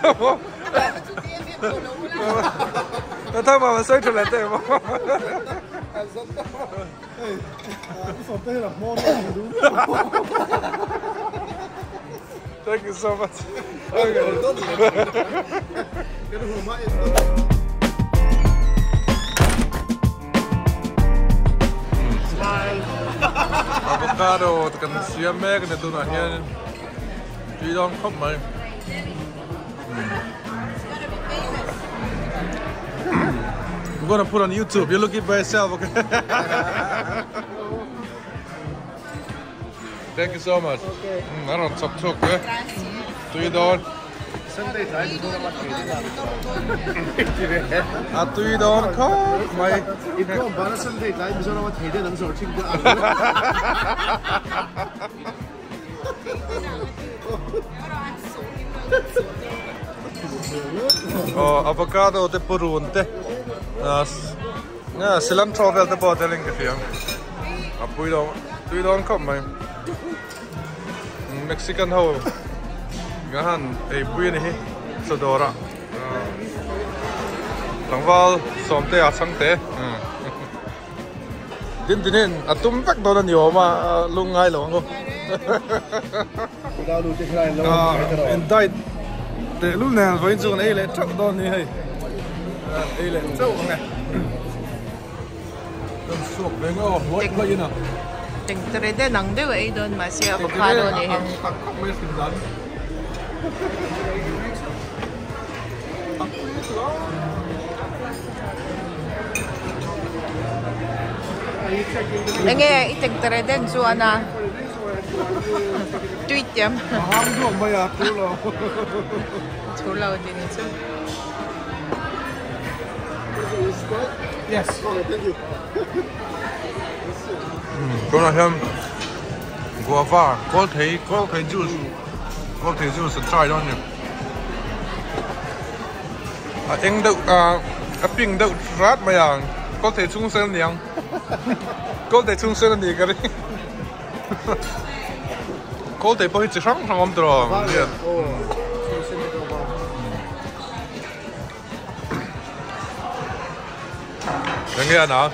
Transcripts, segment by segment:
Come on. Nó thắc mà xoay trở lại tệ mà. Thank you so much. Okay. Avocado kan siam mek ne tu na hian tui dong khop mai. I'm gonna put on YouTube. You look it by yourself, okay? Thank you so much. Okay. I don't talk, eh? Tui dong. À tui dong khop mai. Ito para Sunday tayo bisa naman hede ng searching ko. Avocado te purunte. Cilantro vel te bodeling ke fiang. Tui dong khop mai. Mexican ho. Ngahan pui ni sodora. Langwal somte asangte. Din atum tak dolan yo ma lungai lo ko. Wala lu te krai lo. Indai te lu na voi chu nei le chak don ni hai. Ei le chau nge. Dom suok be ngo hoi ko ina. Ting trede nang de ei don ma sia avocado ni. Nghe itek treden su ana. Tweet yam. Ham do ma ya tu lo. Tu lo din su. Yes. Thank you. Gonna ham guava, cold juice. Cold juice try on you. Anh đậu ping đậu rát mà yang có thể chung sơn nhang có thể chung sơn gì cái đấy có thể bao nhiêu sáng không được anh nghe nào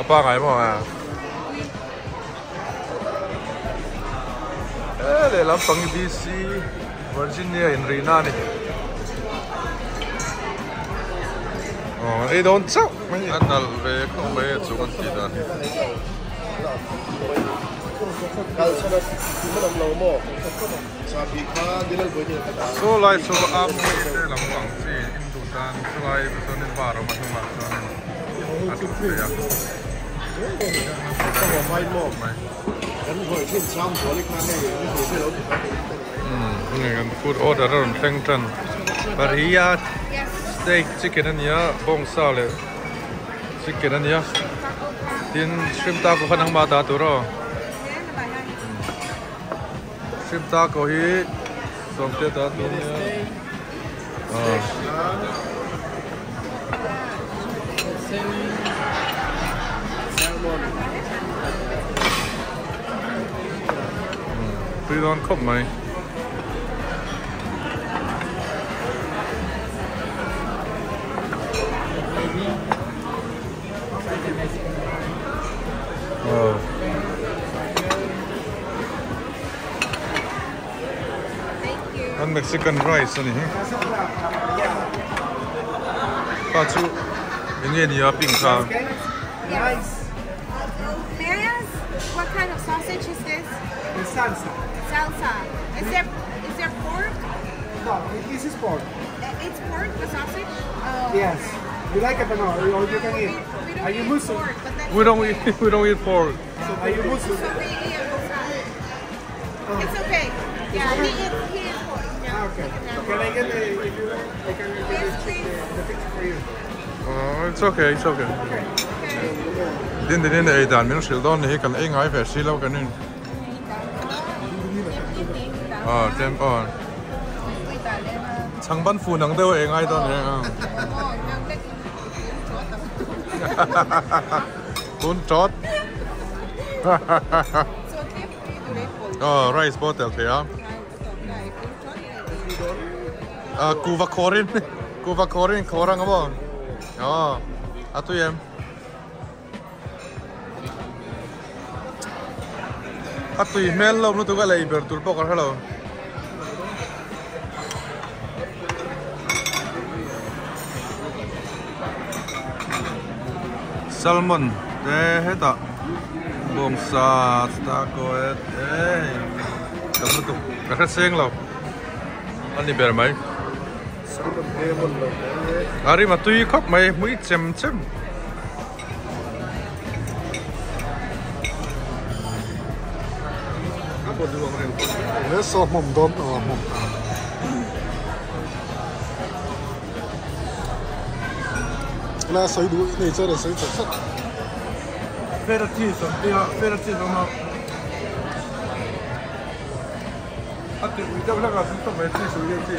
ba ngày mà để làm bằng BC Virginia in Rena ni. Ei don't chau. Anal ve ko ve chuan ti dan. So lai so am ni te lam wang si in du dan so lai so nin ba ro ma ma so nin. Atu ya. Ko mai mo mai. Kan hoi chin cham bo li khan nei ni ho se lo. Kan food order on Pengton. Paria steak chicken ania bong sale. Chicken ania. Tin shrimp taco khanang ma ta tu ro. Shrimp taco hi som te ta tu nia. Tui dong khop mai. And Mexican rice ani. Pachu ini dia pingkang. Yes. May I ask what kind of sausage is this? It's salsa. Salsa. Is there pork? No, this is pork. It's pork, the sausage? Yes. You like it or not? Or you can eat. Are you Muslim? Pork, but that's We don't eat pork. So are you Muslim? so we eat avocado. It's okay. Yeah, he is pork. Yeah. Okay. Can I get I can get the picture for you. It's okay. Din ei dan min sil don hi kan ei ngai ve si lo kan nin. Tem changban fu nang deu ei ngai don ne. Kun chot. rice bottle thế á. Cuva Corin korang apa? Atu em. Atu email lo tu ka labor tu pokor hello. Salmon deh heta. Bomsa taco kamu tu kakak seng lo. Ani ber mai. Ari mà tuy khóc mày mũi chém. Nếu so mồm đón ở mồm là sấy đuôi này chơi là sấy chặt sắt. Phê ra chi xong, phê ra chi xong mà. Ati ui đâu là cái xong mày chi suy đâu chi.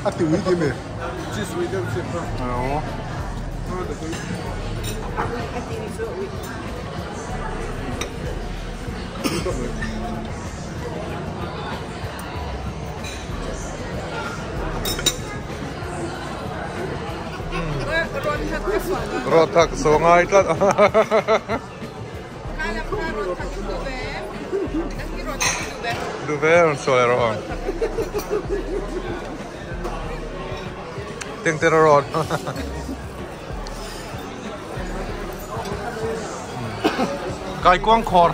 Ati ui cái mày. Chi suy đâu chi mà. Rotak so ngay tlat. Duve on so ero on. Ting tero rod. Kai quang khor,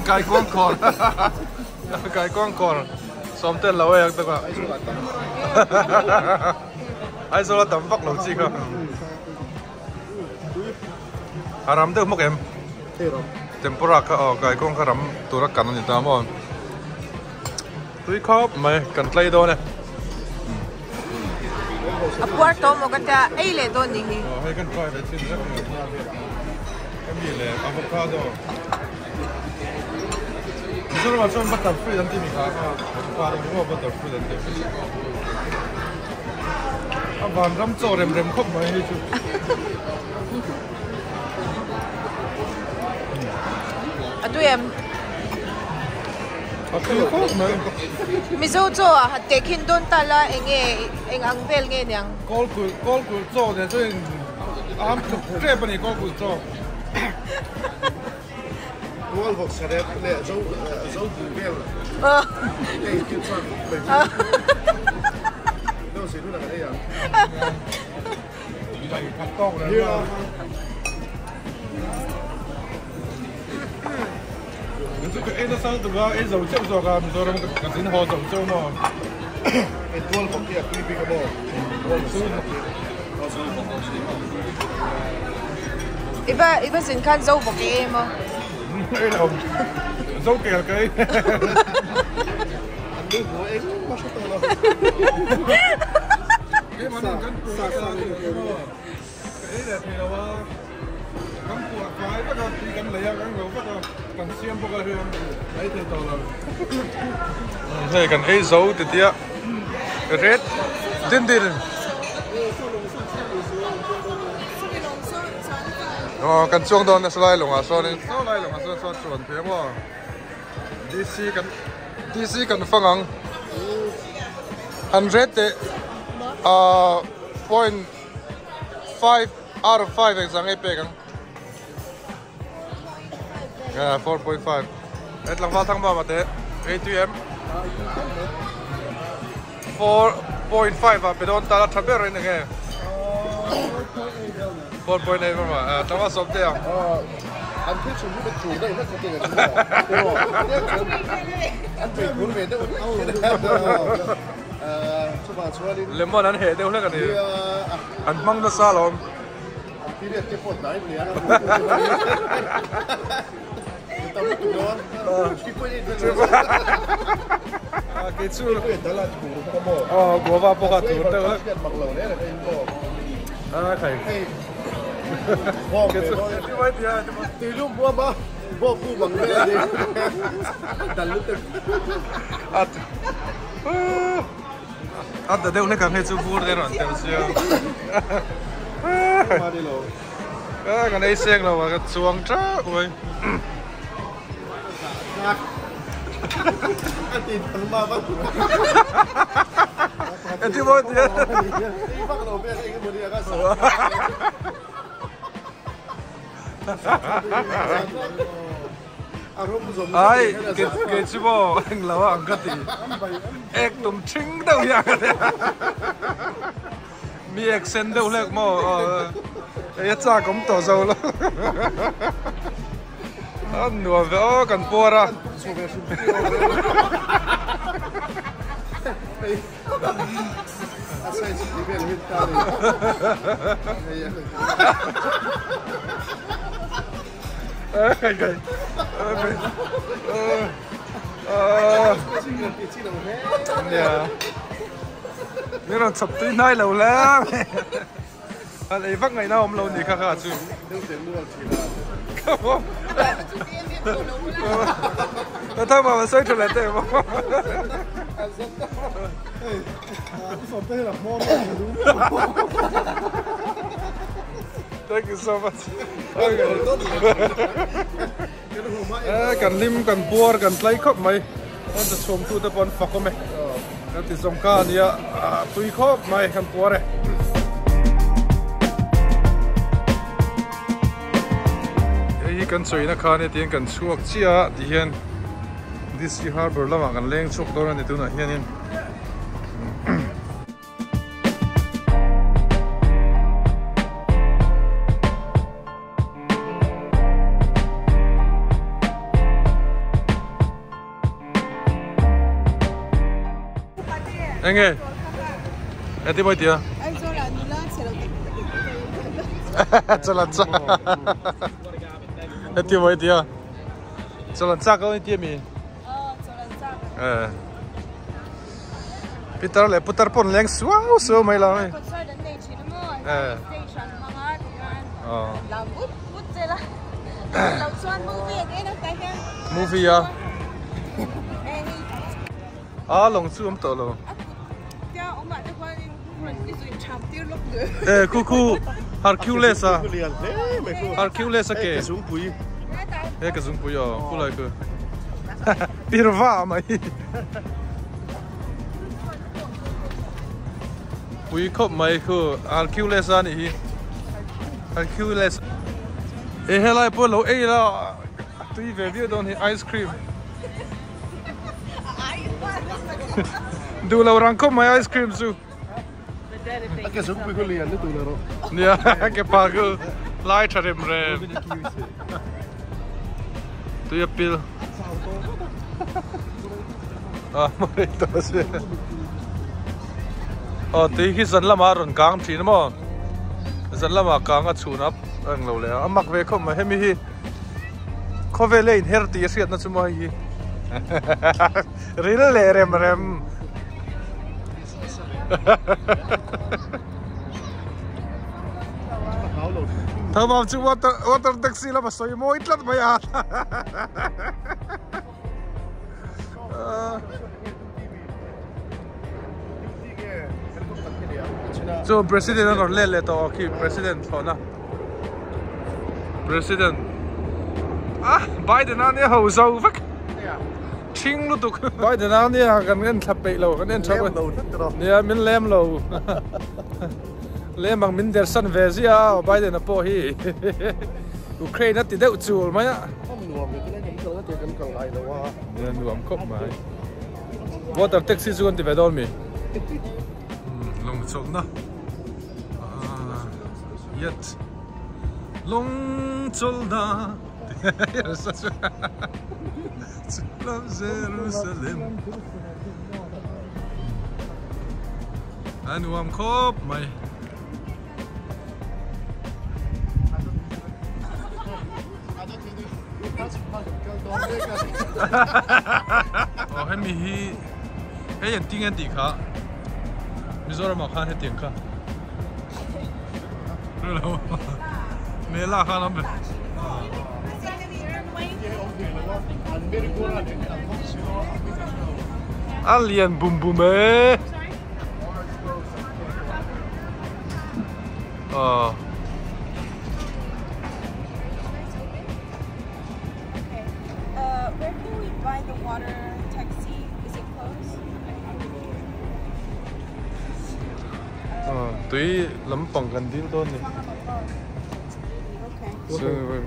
kai quang khor. Kai quang khor. Som tên lâu ấy tức là. Ai số là tấm vóc lâu chi cơ. Haram tu mok em. Tempura ka kai kong haram turak kan ni ta mo. Tui khop mai kan tlai do ne. Apuarto mo kata ai le do ni hi. Hai kan fry le chin rak ni. Em ni le avocado. Misal macam butter free nanti ni ka. Avocado mo butter free nanti. Aban ram cho rem khop mai hi chu. Atu em. Atu khop mai. Mizo cho a tekin don tala eng angvel nge nyang. Kol ku cho de so am tre pa ni kol ku cho. Nual vok saret le zo bel. Ei tu sa. Đâu xí luôn là cái gì à? Vậy thật to rồi. Cái nó sang từ đó, cái dầu chậu rồi cả, rồi nó cái dính hồ dầu chậu mà. Cái tuol vok kia tuy bị cái bò. Iba sin kan zo bok em mo. Cái nào dầu kẹo cái. Anh của em mà sao tao lo. Cái mà nó cắn cua cái này thì là cắn cua cái bắt đầu đi cắn lấy cắn gấu bắt đầu cắn xiêm bắt đầu hương ấy thì tao là này cắn ấy dấu thì tiếc red din cắn chuông đó nó slide lồng à slide lồng à slide chuẩn thế mà DC cắn phăng ang 100 te 0.5 out of 5 exang epegang. 4.5. Et lang thang ba mate. ATM. 4.5 ba pedon tala thaber rin nge. 4.8 ma. Tama sob te ang. Anh thích dùng cái chủ đây nó có tiền là anh phải muốn về đâu Lemon anh hệ đâu cái này. Anh mang nó xa lắm. Anh biết cái phốt đấy liền. Tao biết đó. Cái phốt này. Cái chú. Đó là chủ của bò. Của vào bò chủ đâu đó. Mặc lẩu đấy là cái bò. Thầy. Bò cái từ lúc bò bò phu bằng cái gì. Tần lúc Ada deu ne kan he chu vur de ron teu sia. Ma đi lo. Kan ei seng lo ka chuang tra oi. Anh tìm thằng ba bắt. Anh đi bao nhiêu? Đi bắt đầu bên anh một đi ra sao? Ai, cái chú bò anh lâu anh cái gì? Ek tụm chinh đâu vậy? Mi ek sen đâu lek mo? Ấy cha cũng tổ dầu luôn. Anh nuôi vợ cần bùa ra. Nhưng mà sắp tới nay lâu lắm. Anh ấy vắt ngày nào ông lâu đi khá khá chứ. Không. Thôi mà xoay trở lại đây mà. Thank you so much. Cần lim, cần bùa, cần lấy khóc mày. Conจะชมtuแต่บนฝักก็ไม่กันติดสงการเนี่ยตุยครอบไม่กันปัวเลยไอ้กันสวยนะคะเนี่ยที่กันช่วงเชียที่เห็นดิสนีย์ฮาร์เบอร์แล้วมากันเลี้ยงช่วงตัวนั้นตัวนั้นเห็นนี่Anh ơi, em đi bao nhiêu? Anh cho là đi lên sẽ Cho lần chắc. Em đi bao nhiêu? Cho lần chắc có đi mi? cho lần chắc. Peter lại putar pon leng suau suau mai la mai. Con soi đến đây chỉ nó mồi. Station mà ngắt con. Làm bút thế là. Làm xuân movie cái nó cái cái. Movie à? Long su om to lo. Ông bạn qua đi cái gì chạm tiêu lúc nữa. Cuckoo Hercules à? Hercules cái? Cái súng bùi. Cái súng bùi à? Cô lại cơ. Pirva mày. Bùi khóc mày cơ. Hercules à nhỉ? Hercules. Hey lại bữa lâu ấy là tùy về việc đó thì ice cream. Du lâu răng khóc mày ice cream su. Cái súng bùi có liền đấy tụi nó. Dạ, cái bà cứ lại trả rìm rìm. Tụi apil. Mà đây đó xe. Tí khi dẫn làm rộn căng thì nó mà. Dẫn làm căng ở chủ nắp. Anh lâu lẽ. Mặc về không mà hết mi hi. Có về lên hết tí xe nó chú mà hi. Rì lệ rìm rìm. Thơm không chứ water taxi là mà xoay môi ít lắm mày à. So president nó lên to khi president thôi na. President. Biden anh ấy hậu giàu vắc. Chinh luôn tụi. Biden anh ấy gần gần thập bệ lâu, gần gần thập bệ. Nè mình lem lâu. Lem bằng mình đẹp sân về gì à? Biden là po hi. Ukraine thì đeo chuột mấy á. Không nuông thì cái này cũng có tiền cần lại đâu à. Nè nuông cốc mà. Water taxi chuột thì về đâu mi? Long chốt na. Yet. Long chốt na. Love Jerusalem. Anh nuông cốc mày. Hay mi hi hay yang tiếng Anh đi khá Mizoram mà khá hay tiếng khá rồi mẹ la khá lắm vậy alien boom boom ấy Where can we buy the water? tui lampang kan din ton ni. Okay.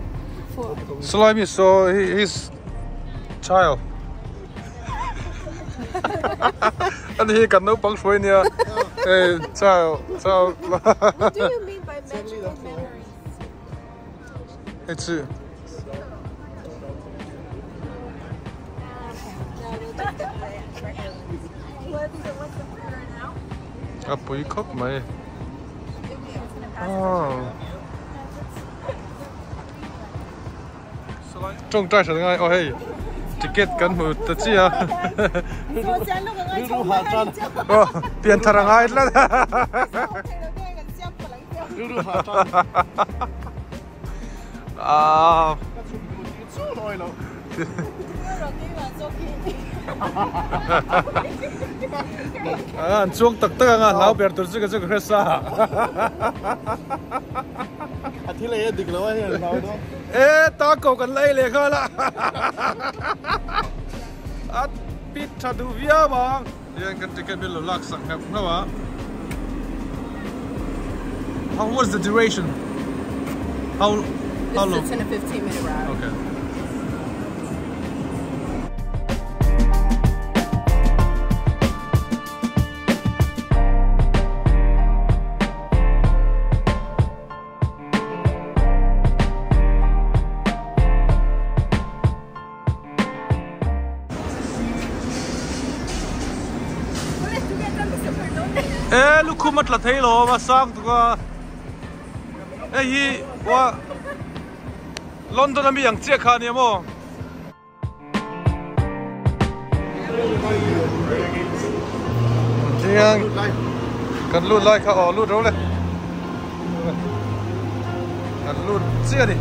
So Slimy saw his child. And he can no pang shui nia. Hey, child. What do you mean by magical memories? It's Now we'll just get what's the order now? a bụi khóc mày. Trong trai sẽ ngay, oh hey, ticket kan mu ta chi à. Tiền thằng ai lắm. Chuông tắc tắc à, lão bèo tụi cái hết sa. Thế này địch nó hay nào đó. Ê, ta cầu cần lấy liền coi là. At pit cha du vía mà. Điên cái ticket bill lo lắc sang hẹp nó mà. How was the duration? How long? This is a 10 to 15 minute ride. Okay. Ê, lúc khu mất là thấy lo mà sang tụi con. Ê, hi, wa London là bị yang chia khá nhiều mà. Tiếng cần lùn lại khá lùn đâu này. Cần lùn chia đi.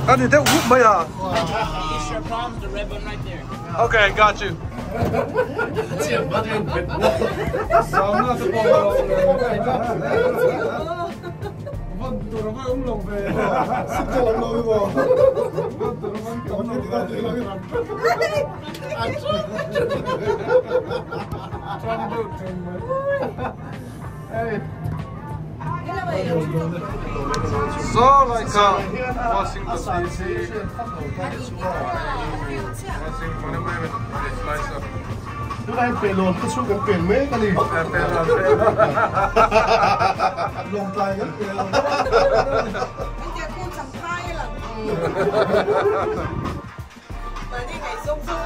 Anh nhìn thấy hút mấy à? Okay, got you. Sao nó sẽ bỏ vâng, tụi nó mới lồng về. Xin cho lồng lôi vào. Vâng, tụi nó vẫn kiểu như thế này là Trying to do it Hey. So like washing the CC, washing money with slicer. Lúc anh phải lột cái suốt cái biển mấy cái gì? Lồng tay cái biển. Anh kia cũng chẳng thay là. Tới đi ngày sông sông.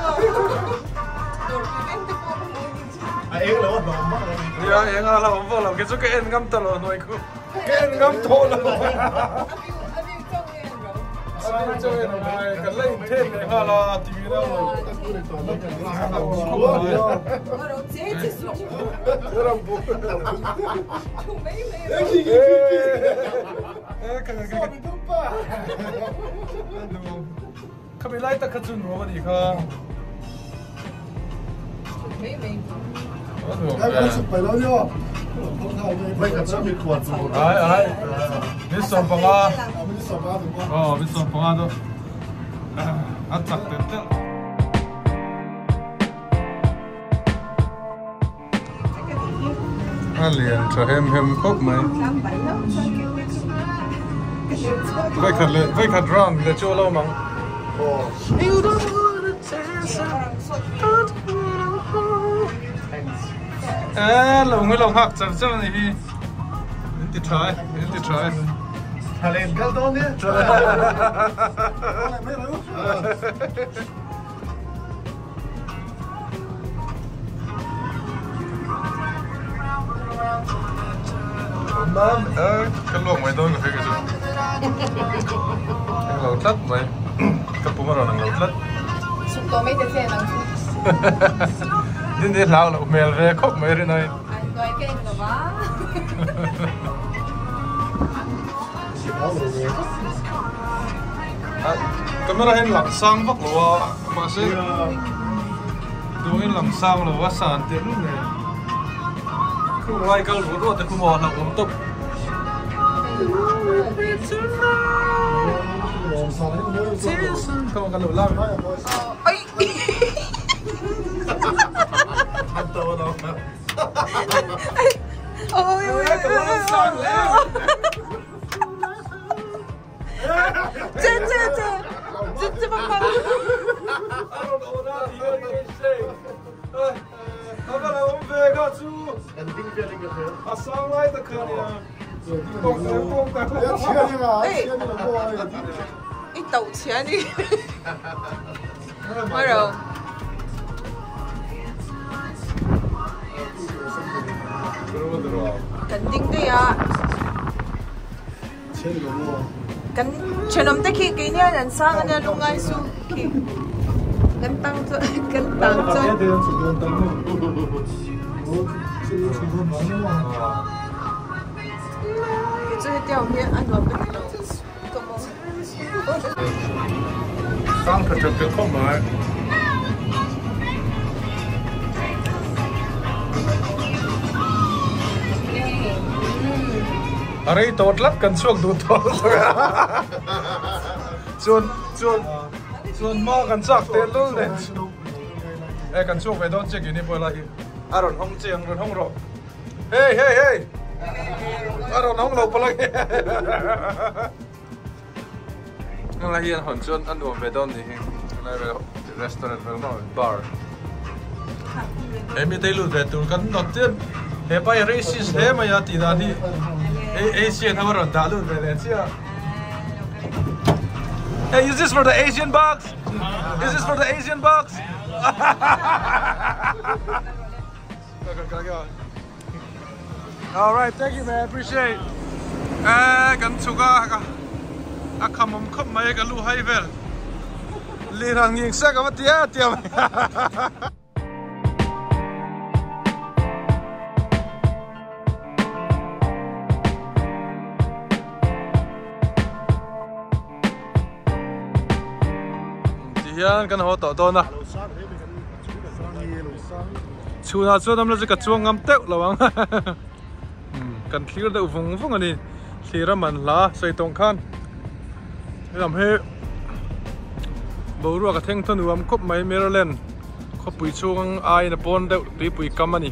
Rồi em tự bỏ một người đi. À em là bắt đầu mất rồi. Dạ em là làm vô làm cái số cái em ngâm tao rồi nói cô. Cái em ngâm thô rồi. Anh cho em này cái lên thêm này ha là TV đâu rồi. Kami lai ta khachun ro di kha. Cái con sụp phải lâu chưa? Mấy cái chữ bị quật rồi. Ai, biết xong bằng à? Biết xong bằng à? Biết xong bằng à đó. Ăn chặt đến thế. Liền cho hem khóc mày. Vậy khát rong để cho lâu mà. Lòng hạc chặt chặt này đi. Đi try. Thalen cái đó nhé. Mom, cái luồng mày tôi phải cái gì? Cái lẩu lất mày, cái bún rồi là lẩu lất. Sụp to mấy thế nào? Đi lão lẩu mèo về khóc mày thế này. Anh nói cái gì mà? Camera hen làm sang vóc lúa, mà sẽ đối làm sang lúa sàn tiền lúc này. Không ai câu lúa rồi thì không bỏ là ổn tục. Không cần lúa lắm. Ây. Anh to đâu. Ôi ôi chết bà con. Ít tàu钱đi. Bắt đầu. Cần đinh đấy à. Cần chuyện ông tới khi cái nhà nhân sang cái nhà lúc ngay su khi cần tăng cho. Cái điều này anh nói cái gì? Sang thật tuyệt không mà. Aray tốt lắm cần chuộc đủ tốt chuồn mò cần chọc tiền luôn đấy. Ê cần chuộc về đó check ini bola hi. Aron hong chiang ron hong ro. Hey. Aron hong lo pala. Nang lahian hon chuan an uam ve don ni hi. Lai ve restaurant ve no bar. Emi tei lu ve tur kan not tian. He pai racist he ma ya ti da ni. Asian how around that look Valencia. Hey, is this for the Asian box? Is this for the Asian box? All right, thank you, man. Appreciate. Kan chuka akamum khop mai ka lu hai vel. Li rang nging sa ka tia tia. Yan kan ho to na chuna chu nam la ka chuang ngam teu lawang kan thlir de vung ani thira man la sei tong khan lam he boru ka theng thon uam khop mai Maryland khop pui chuang ai na pon de pui kam ani